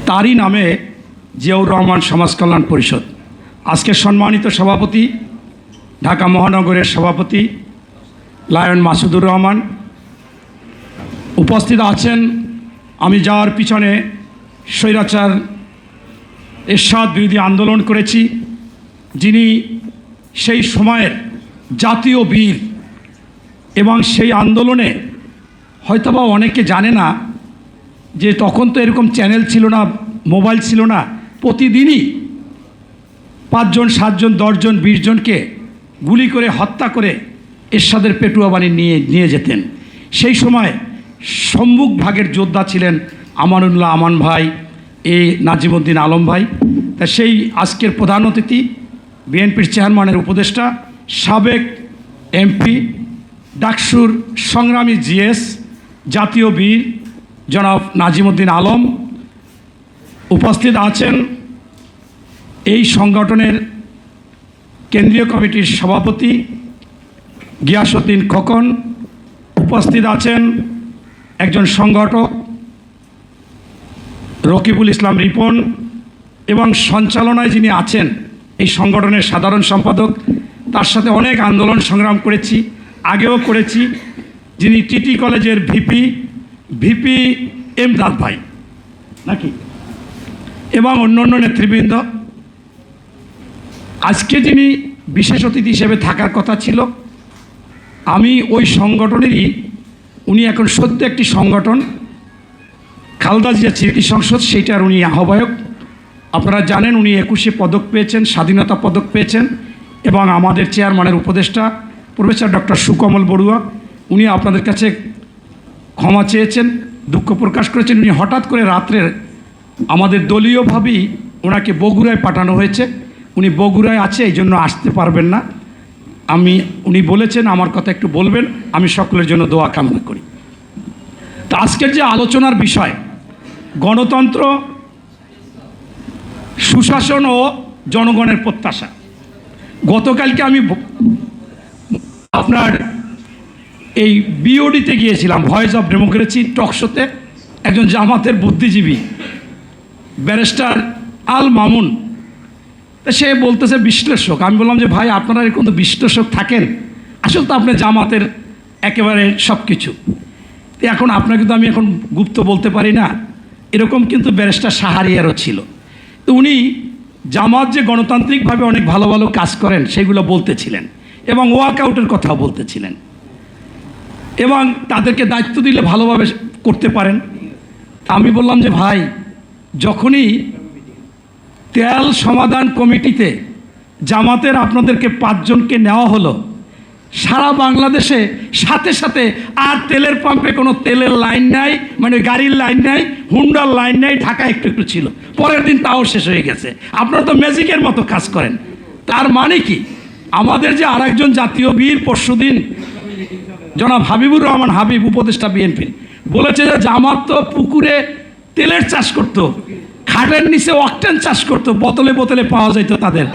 তারই নামে জিয়াউর রহমান সমাজ কল্যাণ পরিষদ। আজকের সম্মানিত সভাপতি ঢাকা মহানগরের সভাপতি লায়ন মাসুদুর রহমান উপস্থিত আছেন। আমি যাওয়ার পিছনে স্বৈরাচার এরশাদ বিরোধী আন্দোলন করেছি, যিনি সেই সময়ের জাতীয় বীর, এবং সেই আন্দোলনে হয়তোবা অনেকে জানে না যে তখন তো এরকম চ্যানেল ছিল না, মোবাইল ছিল না। প্রতিদিনই 5 জন 7 জন 10 জন 20 জনকে গুলি করে হত্যা করে এরশাদের পেটুয়া বাণী নিয়ে যেতেন। সেই সময় সম্মুখ ভাগের যোদ্ধা ছিলেন আমানুল্লাহ আমান ভাই, নাজিমউদ্দিন আলম ভাই। তা সেই আজকের প্রধান অতিথি বিএনপির চেয়ারম্যানের উপদেষ্টা, সাবেক এমপি, ডাকসুর সংগ্রামী জিএস, জাতীয় বীর জনাব নাজিমউদ্দিন আলম উপস্থিত আছেন। এই সংগঠনের কেন্দ্রীয় কমিটির সভাপতি গিয়াসউদ্দিন খোকন উপস্থিত আছেন। একজন সংগঠক রকিবুল ইসলাম রিপন, এবং সঞ্চালনায় যিনি আছেন এই সংগঠনের সাধারণ সম্পাদক, তার সাথে অনেক আন্দোলন সংগ্রাম করেছি, আগেও করেছি, যিনি টিটি কলেজের ভিপি এমদাদ ভাই নাকি, এবং অন্য নেতৃবৃন্দ। আজকে যিনি বিশেষ অতিথি হিসেবে থাকার কথা ছিল, আমি ওই সংগঠনেরই, উনি এখন সদ্য একটি সংগঠন খালেদা জিয়া স্মৃতি সংসদ, সেইটার উনি আহ্বায়ক। আপনারা জানেন উনি 21শে পদক পেয়েছেন, স্বাধীনতা পদক পেয়েছেন, এবং আমাদের চেয়ারম্যানের উপদেষ্টা প্রফেসর ডক্টর সুকমল বড়ুয়া, উনি আপনাদের কাছে ক্ষমা চেয়েছেন, দুঃখ প্রকাশ করেছেন। উনি হঠাৎ করে রাত্রে আমাদের দলীয়ভাবেই ওনাকে বগুড়ায় পাঠানো হয়েছে। উনি বগুড়ায় আছে, এই জন্য আসতে পারবেন না। উনি বলেছেন আমার কথা একটু বলবেন, আমি সকলের জন্য দোয়া কামনা করি। তো আজকের যে আলোচনার বিষয়, গণতন্ত্র, সুশাসন ও জনগণের প্রত্যাশা। গতকালকে আমি আপনার এই বিওডিতে গিয়েছিলাম, ভয়েস অফ ডেমোক্রেসি টকশোতে। একজন জামাতের বুদ্ধিজীবী ব্যারিস্টার আল মামুন, সে বলতেছে বিশ্লেষক। আমি বললাম যে ভাই, আপনারা এরকম তো বিশ্লেষক থাকেন, আসলে তো আপনি জামাতের একেবারে সব কিছু। এখন আপনাকে তো আমি এখন গুপ্ত বলতে পারি না, এরকম কিন্তু ব্যারিস্টার শাহরিয়ারও ছিল। তো উনি জামাত যে গণতান্ত্রিকভাবে অনেক ভালো ভালো কাজ করেন সেগুলো বলতেছিলেন, এবং ওয়াকআউটের কথাও বলতেছিলেন, এবং তাদেরকে দায়িত্ব দিলে ভালোভাবে করতে পারেন। আমি বললাম যে ভাই, যখনই তেল সমাধান কমিটিতে জামাতের আপনাদেরকে 5 জনকে নেওয়া হলো, সারা বাংলাদেশে সাথে সাথে আর তেলের পাম্পে কোনো তেলের লাইন নাই, মানে গাড়ির লাইন নাই, হুন্ডার লাইন নাই, ঢাকা একটু ছিল। পরের দিন তাও শেষ হয়ে গেছে। আপনারা তো ম্যাজিকের মতো কাজ করেন। তার মানে কি, আমাদের যে আরেকজন জাতীয় বীর পরশুদিন জনাব হাবিবুর রহমান হাবিব, উপদেষ্টা বিএনপি, বলেছে যে জামাত তো পুকুরে তেলের চাষ করতো, খাটের নিচে অকটেন চাষ করতো, বোতলে বোতলে পাওয়া যেত তাদের।